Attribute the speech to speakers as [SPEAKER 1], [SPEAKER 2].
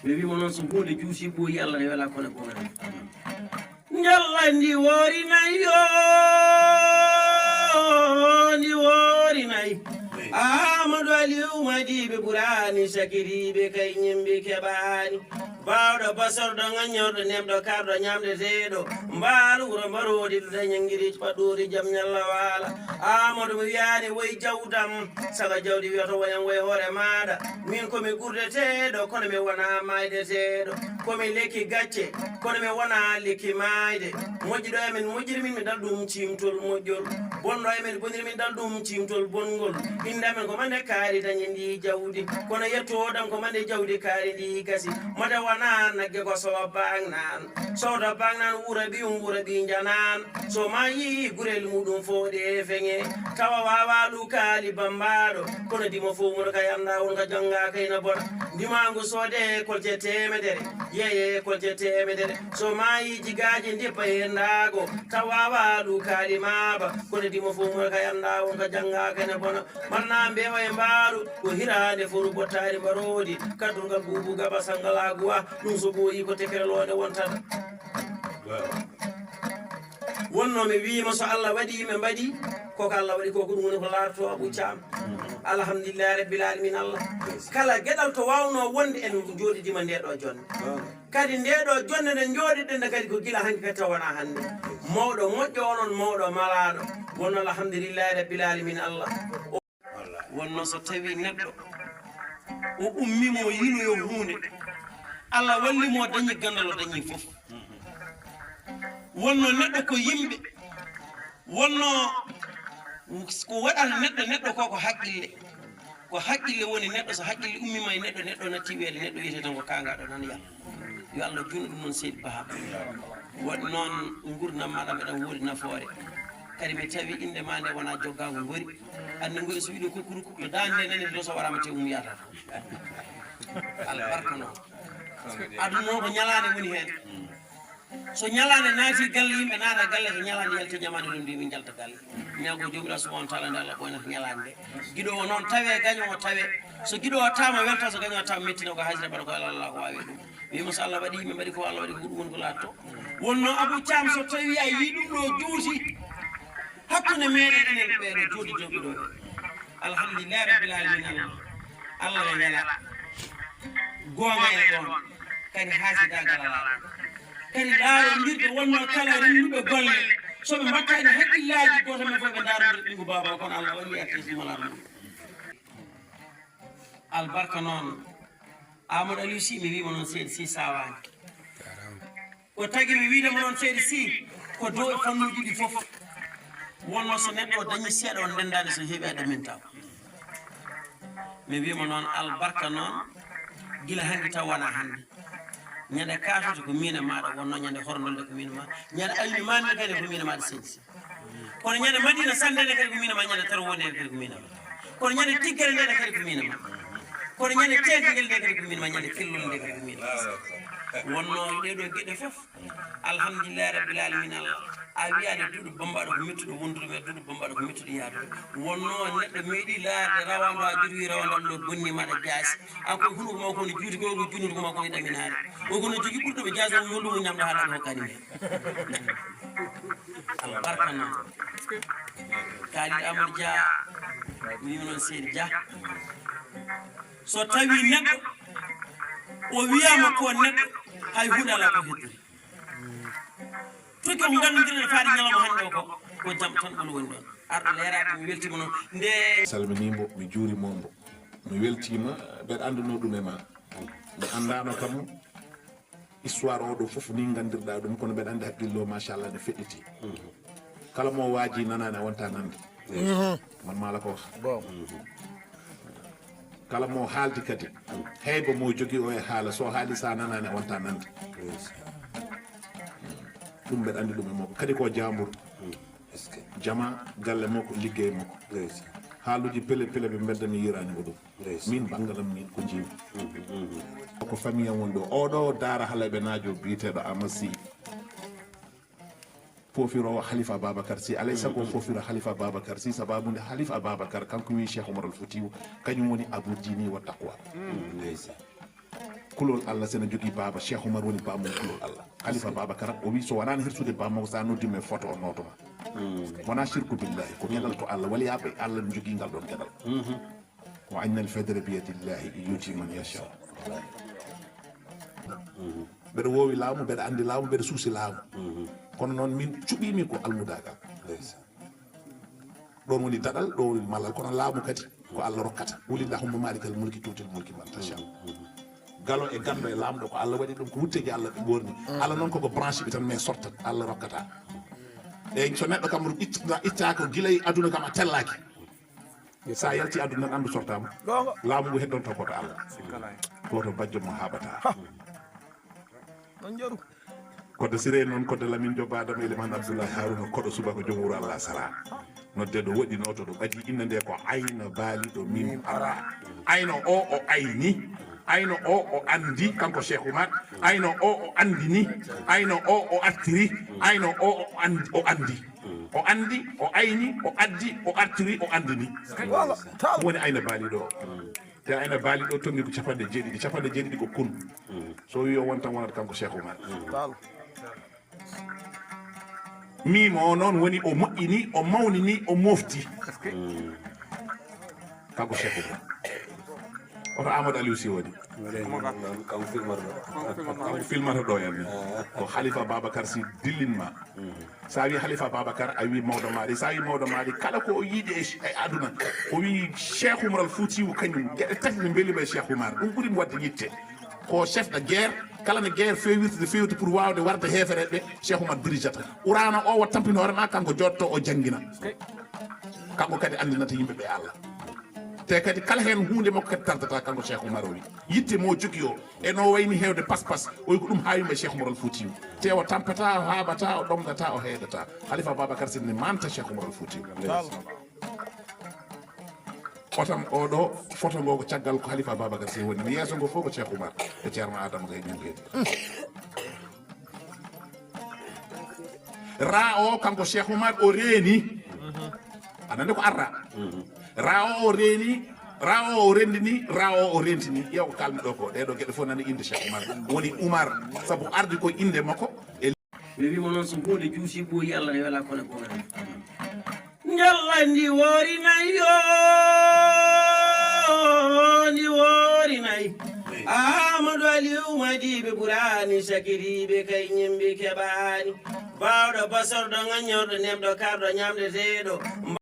[SPEAKER 1] mi wimo noon so hunde juusi ɓooyi Allah ne wela kono ɓooyata njallandi woori nayi yo ndi woori nayi Amadou Aliou Madiɓe ɓurani sakiriɓe kay ñimɓe keɓani bawɗo basorɗo ŋañorɗo nemɗo karɗo ñamdeteɗo mbaalu wuro mbarodi ɗo dañangiri paɗɗori jaam ñalla waala Amadou mi wiyani woyi jawdam saga jawdi wiyato woyan woye hoore maɗa min komi gurdeteɗo kono mi wona maydeteɗo komi lekki gacce kono mi wona lekki mayde moƴƴiɗo emen moƴƴiri min mi dal ɗum cimtol moƴƴol bonɗo emen boniri min dal ɗum cimtol bongol indamen ko mande kaari dañi ndi jawdi kono yettoɗam ko mande jawdi kaari ndi gasi mode wona nagge ko sowa bagnan sowda bagnan wura ɓi janan so ma yi gurel muɗum fooɗe feŋe tawa wawa ɗukali bambaɗo kono dimo fo muɗo kay anda won ka jonga kayna bona dimangu soode kolce temedere yeye kolce temedere so ma yi jigaji dippa hendago tawa wawa ɗukali maba kono dimo fo muɗo kay anda won ka janga kayna bona manna mbewa e mbaɗo ko hirande foru bottari mbarodi kaddungal buubu gaba sangalaguwa ɗum so ɓooyi ko tekerelode wontata wonno mi wiima so Allah waɗi ɓe mbaɗi koko Allah waɗi koko ɗum woni ko laarto Abou Thiam alhamdulillahi rabbil alamin Allah kala gueɗal to wawno wonde en jooɗidima ndeɗo jonde kadi ndeɗo jonde nde jooɗiɗen kadi ko gila hanki kadi tawana hande mawɗo moƴƴo onon mawɗo malaɗo wonno alhamdulillahi rabbil alamin Allah wonno so tawi neɗɗo o ummimo yinoyo hunde Allah wallimo dañi gandal o dañi fof wonno neɗɗo ko yimɓe wonno ko waɗata neɗɗo ko haqqille woni neɗɗo so haqqille ummima e neɗɗo natti weede neɗɗo wiyete tan ko kangaɗo nan yalla yo Allah junnu ɗum noon seydi Ba waɗi noon gurdam maɗa meɗen woodi nafoore kadi mi tawi inde ma nde wona joggago gori ande gori so wiɗo kokkuruku yo dande nani ɗo so warama te yata albarka noon aduna noon ko ñalade woni hen so ñalade naati galle yimɓe naata galle so ñalade yalti ñamade ɗum ndi min jalta galle ñago jomiraɗo subhanahu wa taala nde Allah ɓoynata ñalade nde guiɗo o noon tawe gaño o tawe so guiɗo o tama welta so gaño o tama mettino ko hajira mbaɗa ko Allah ko wawi ɗum wima so Allah waɗi yimɓe mbaɗi ko Allah waɗi ko ɗum woni ko laatto wonno Abou Thiam so tawi a yi ɗum ɗo juuti hakkude meɗen enen ɓeɗo jooɗi joɓi ɗo alhamdulillahi rabbil alamin Allah e wela gonga e ɗon kadi haasidagal ala kadi laarondirɓe wonno kala renduɓe golle soɓe mbattani haqqillaji goto men fof ɓe darodir ɓingu baba kono Allah waɗi artismalaɗo ɗum albarka noon Amadou Aliou Sy mi wima noon seydi Sy sawani o tagui mi wiidemo noon seydi Sy ko dow e fannuji ɗi fof wonno so neɗɗo o dañi seeɗa on ndendade so heeɓi a ɗamin taw mi wima noon albarka noon gila hanki taw wona hande ñande katoto ko mine maɗa wonno ñande horndolde ko mine maɗa ñande ayni mande kadi ko mine maɗa seydi Sy kono ñande Madina Sandede kadi ko mine ma ñande taro wonede kadi ko mine ma kono ñande tiggere ndede kadi ko mine ma kono ñande tenkegel nde kadi ko mine ma ñande fillol nde kadi ko mine wonno ɗeɗo gueɗe fof alhamdulillahi rabbil alamin Allah a wiyade duuɗo bambaɗo ko mettuɗo wondude me duuɗo bambaɗo ko mettuɗo yaadude wonno neɗɗo meeɗi laarde rawando a jurwi rawandal ɗo bonni maɗa jaasi an koye hunuko ma kono juuti ko ko junude ko ma koye ɗaminade o kono jogui ɓurɗo ɓe jaasi o yollumo ñamɗo haɗaɗo hokkani nde albarka noon kaalid Amadou Dia mi wimi noon seydi Dia so tawi neɗɗo o wiyama ko neɗɗo hay huuɗe ala ko heddude tokki ko gandudirɗe faade ñalawma hande o ko jaam tan ɗon woni ɗon arɗo leeraɓe mi weltima noon nde
[SPEAKER 2] salminimo mi juurimomo mi weltima mbeɗa anduno ɗum e ma mi andano kam histoire oɗo foof ni gandirɗa ɗum kono mbeɗa andi haqqillo machallah ne feƴƴiti kala mo waaji nanani a wonta nande man mala ko wax kala mo haaldi kadi heyba mo jogui o e haala so haali sa nanani a wonta nande ɗum mbeɗa andi ɗum e makko kadi ko jambour jama galle makko liggey makko haaluji pele pele ɓe beddami yiranimo ɗum min banggalam min ko jiimi ko famille am woni ɗo oɗo daara halaɓe naajo biyeteɗo Amassi fofirowo Khalifa Ababacar Sy alay sago fofiro Khalifa Ababacar Sy sababude Khalifa Ababacar kanko wi Cheikh Oumar Al Foutiyou kañum woni Abou Dini wa taqwa kulol Allah sene jogi baba Cheikh Oumar woni baba kulol Allah khalifa Babacar o wi so wanani hirsude baba mako sa noddi me photo o notoma wona shirku billahi ko gedal to Allah wali yabe Allah jogi ngal don gedal wa anna al fadra bi yadillahi yuti man yasha beɗa wowi laamu beɗa andi laamu beɗa suusi laamu kono noon min cuɓimi ko almudagal ɗon woni daɗal ɗo woni mallal kono laamu kadi ko Allah rokkata wulillahumma malikal mulki tuutil mulki man tasha galo e gando e laamɗo ko Allah waɗi ɗum ko wutteji Allah ɗi ɓorni Allah noon koko branche ɓi tan mais sortat Allah rokkata eyyi so neɗɗo kam ittaka guilay aduna kam a tellaki sa yalti aduna nan andu sortama laamu ngu heddonto koto Allah goto bajjo mo haɓata kodde siré noon kodde Lamine Diop Adama Elimane Abdoulaye Harouna koɗo subaka joom wuuro Allah sara nodde ɗo woɗɗi noto ɗo ɓaadi inde nde ko ayna baaliɗo min ara ayno o ayni ayno o andi kanko Cheikh Oumar ayno o andini ayno o artiri ayno o andi o andi o ayni o addi o artiri o andini woni ayna baaliɗo te ayna baaliɗo tongi ko capanɗe jeeɗiɗi ko kun so wi o wontan wonata kanko Cheikh Oumar mimo noon woni o moƴƴini o mawnini o mofti kanko Cheikh Oumar oto Amadou Aliou Sy woni kanko filmata ɗo henni ko Khalifa Babacar Sy dillinma sa wi Khalifa Babacar a wi mawɗo maɗi sa wi mawɗo maɗi kala ko o yiiɗi e aduna o wi Cheikh Oumar al Foutiyou kañum gueɗe tati ne mbelima e Cheikh Oumar ɗum ɓuurimi wadde yitte ko chef de guerre kala ne guerre fewirde pour wawde warde hefereɓe Cheikh Oumar dirijata urana o wat tampini hoorema kanko jotto o janggina kanko kadi andinata yimɓeɓe Allah te kadi kala hen hunde makko kadi tardata kanko Cheikh Oumar o wi yitte mo jogui o e no wayni hewde pas o ko ɗum hawima Cheikh Oumar al Foutiyou te o tampata o haɓata o ɗomdata o heedata Khalifa Babacar Sy ne manta Cheikh Oumar al Foutiyou otam oɗo photo ngo ko caggal ko Khalifa Babacar Sy woni mi yeeso ngo fof ko Cheikh Oumar e ceerno Adama Gaye Ñuguedi ra o kanko Cheikh Oumar o reeni anande ko arra ra o reeni ra o rendini ra o rentini ƴeew ko kalmi ɗo ko ɗeɗo gueɗe fof nani inde Cheikh Oumar woni Oumar saabu ardi ko inde makko e
[SPEAKER 1] ɓe wima noon so hunde juusi ɓooyi Allah ne wela kono ɓooyi njallandi worinayo ndi worinayi Amadou Aliou Madiɓe ɓurani sakiriɓe kay ñimɓe keɓani bawɗo basorɗo ŋañorɗo nemɗo karɗo ñamdeteɗo